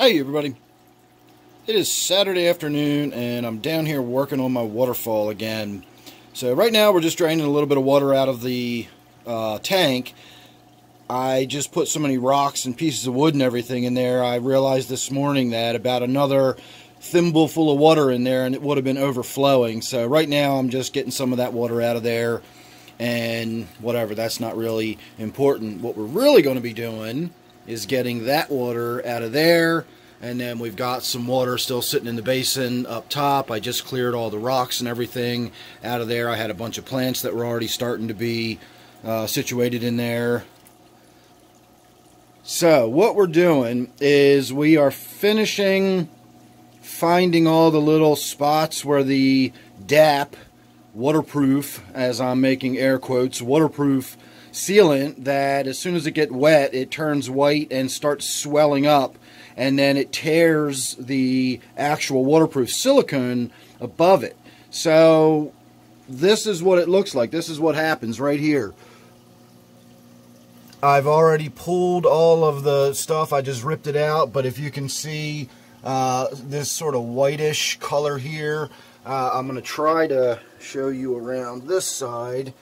Hey everybody, it is Saturday afternoon and I'm down here working on my waterfall again. So right now we're just draining a little bit of water out of the tank. I just put so many rocks and pieces of wood and everything in there. I realized this morning that about another thimble full of water in there and it would have been overflowing. So right now I'm just getting some of that water out of there and whatever, that's not really important. What we're really going to be doing is getting that water out of there, and then we've got some water still sitting in the basin up top. I just cleared all the rocks and everything out of there. I had a bunch of plants that were already starting to be situated in there. So what we're doing is we are finding all the little spots where the DAP, waterproof, as I'm making air quotes, waterproof sealant, that as soon as it gets wet it turns white and starts swelling up, and then it tears the actual waterproof silicone above it. So this is what it looks like. This is what happens right here. I've already pulled all of the stuff. I just ripped it out, but if you can see this sort of whitish color here, I'm going to try to show you around this side.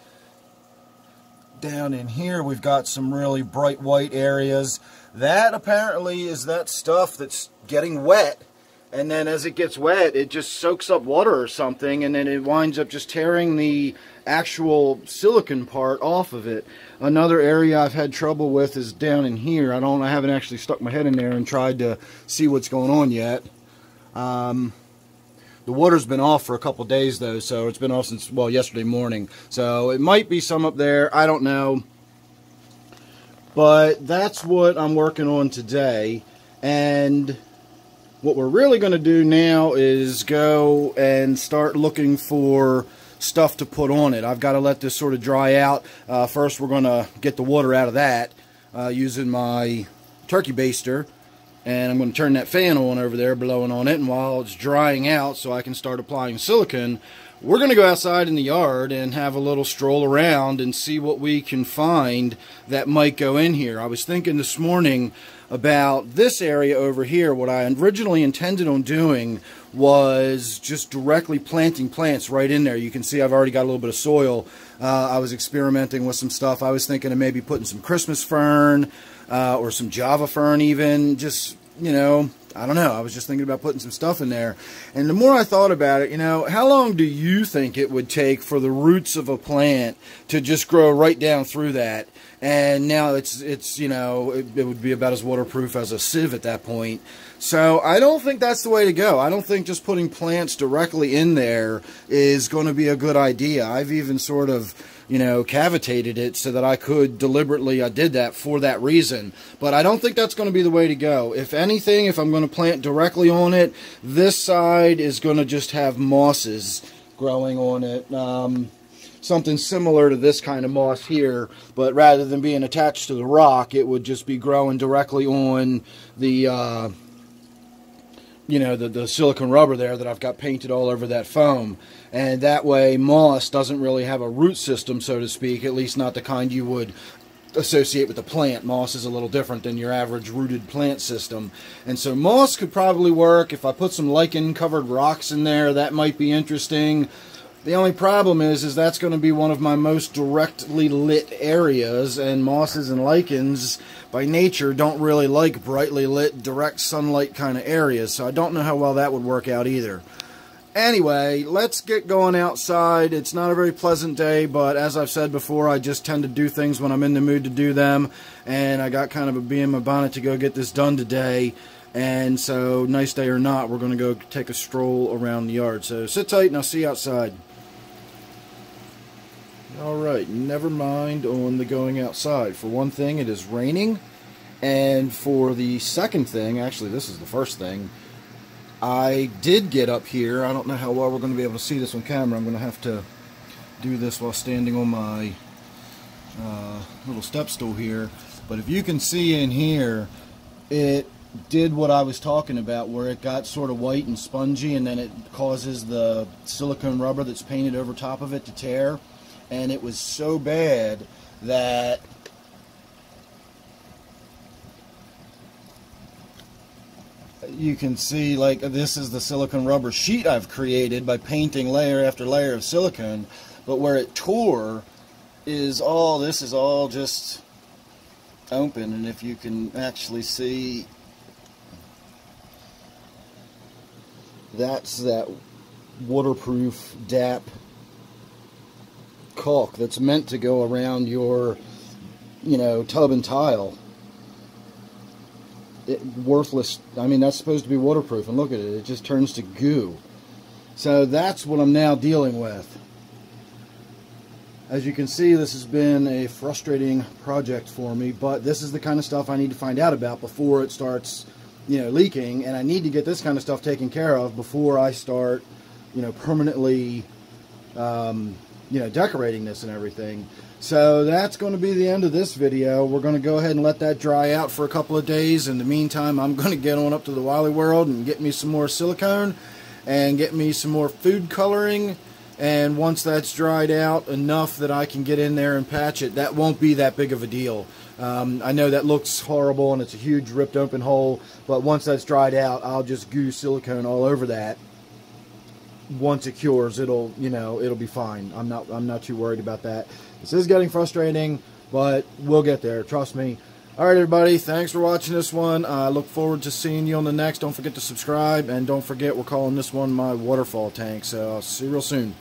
Down in here we've got some really bright white areas. That apparently is that stuff that's getting wet, and then as it gets wet it just soaks up water or something, and then it winds up just tearing the actual silicone part off of it. Another area I've had trouble with is down in here. I haven't actually stuck my head in there and tried to see what's going on yet. The water's been off for a couple days though, so it's been off since, well, yesterday morning. So it might be some up there, I don't know. But that's what I'm working on today. And what we're really going to do now is go and start looking for stuff to put on it. I've got to let this sort of dry out. First we're going to get the water out of that using my turkey baster. And I'm going to turn that fan on over there, blowing on it, and while it's drying out so I can start applying silicone, we're going to go outside in the yard and have a little stroll around and see what we can find that might go in here. I was thinking this morning about this area over here. What I originally intended on doing was just directly planting plants right in there. You can see I've already got a little bit of soil. I was experimenting with some stuff. I was thinking of maybe putting some Christmas fern, or some Java fern even, just, you know, I don't know. I was just thinking about putting some stuff in there. And the more I thought about it, you know, how long do you think it would take for the roots of a plant to just grow right down through that? And now it's you know, it would be about as waterproof as a sieve at that point. So I don't think that's the way to go. I don't think just putting plants directly in there is going to be a good idea. I've even sort of, you know, cavitated it so that I could deliberately, I did that for that reason. But I don't think that's going to be the way to go. If anything, if I'm going to plant directly on it, this side is going to just have mosses growing on it. Something similar to this kind of moss here, but rather than being attached to the rock, it would just be growing directly on the you know, the silicone rubber there that I've got painted all over that foam. And that way moss doesn't really have a root system, so to speak, at least not the kind you would associate with the plant. Moss is a little different than your average rooted plant system. And so moss could probably work. If I put some lichen covered rocks in there, that might be interesting. The only problem is that's going to be one of my most directly lit areas, and mosses and lichens by nature don't really like brightly lit, direct sunlight kind of areas, so I don't know how well that would work out either. Anyway, let's get going outside. It's not a very pleasant day, but as I've said before, I just tend to do things when I'm in the mood to do them, and I got kind of a bee in my bonnet to go get this done today. And so, nice day or not, we're going to go take a stroll around the yard. So sit tight and I'll see you outside. Alright, never mind on the going outside. For one thing, it is raining. And for the second thing, actually this is the first thing, I did get up here. I don't know how well we're going to be able to see this on camera. I'm going to have to do this while standing on my little step stool here. But if you can see in here, it did what I was talking about, where it got sort of white and spongy, and then it causes the silicone rubber that's painted over top of it to tear. And it was so bad that you can see, like, this is the silicone rubber sheet I've created by painting layer after layer of silicone. But where it tore is all, this is all just open, and if you can actually see, that's that waterproof DAP caulk that's meant to go around your, you know, tub and tile. Worthless. I mean, that's supposed to be waterproof, and look at it, it just turns to goo. So that's what I'm now dealing with. As you can see, this has been a frustrating project for me, but this is the kind of stuff I need to find out about before it starts, you know, leaking, and I need to get this kind of stuff taken care of before I start, you know, permanently, you know, decorating this and everything. So that's going to be the end of this video. We're going to go ahead and let that dry out for a couple of days. In the meantime, I'm going to get on up to the Wily World and get me some more silicone and get me some more food coloring. And once that's dried out enough that I can get in there and patch it, that won't be that big of a deal. I know that looks horrible and it's a huge ripped open hole, but once that's dried out, I'll just goo silicone all over that. Once it cures, it'll, you know, it'll be fine. I'm not too worried about that. This is getting frustrating, but we'll get there, trust me. Alright everybody, thanks for watching this one. I look forward to seeing you on the next. Don't forget to subscribe, and don't forget we're calling this one my Waterfall tank. So I'll see you real soon.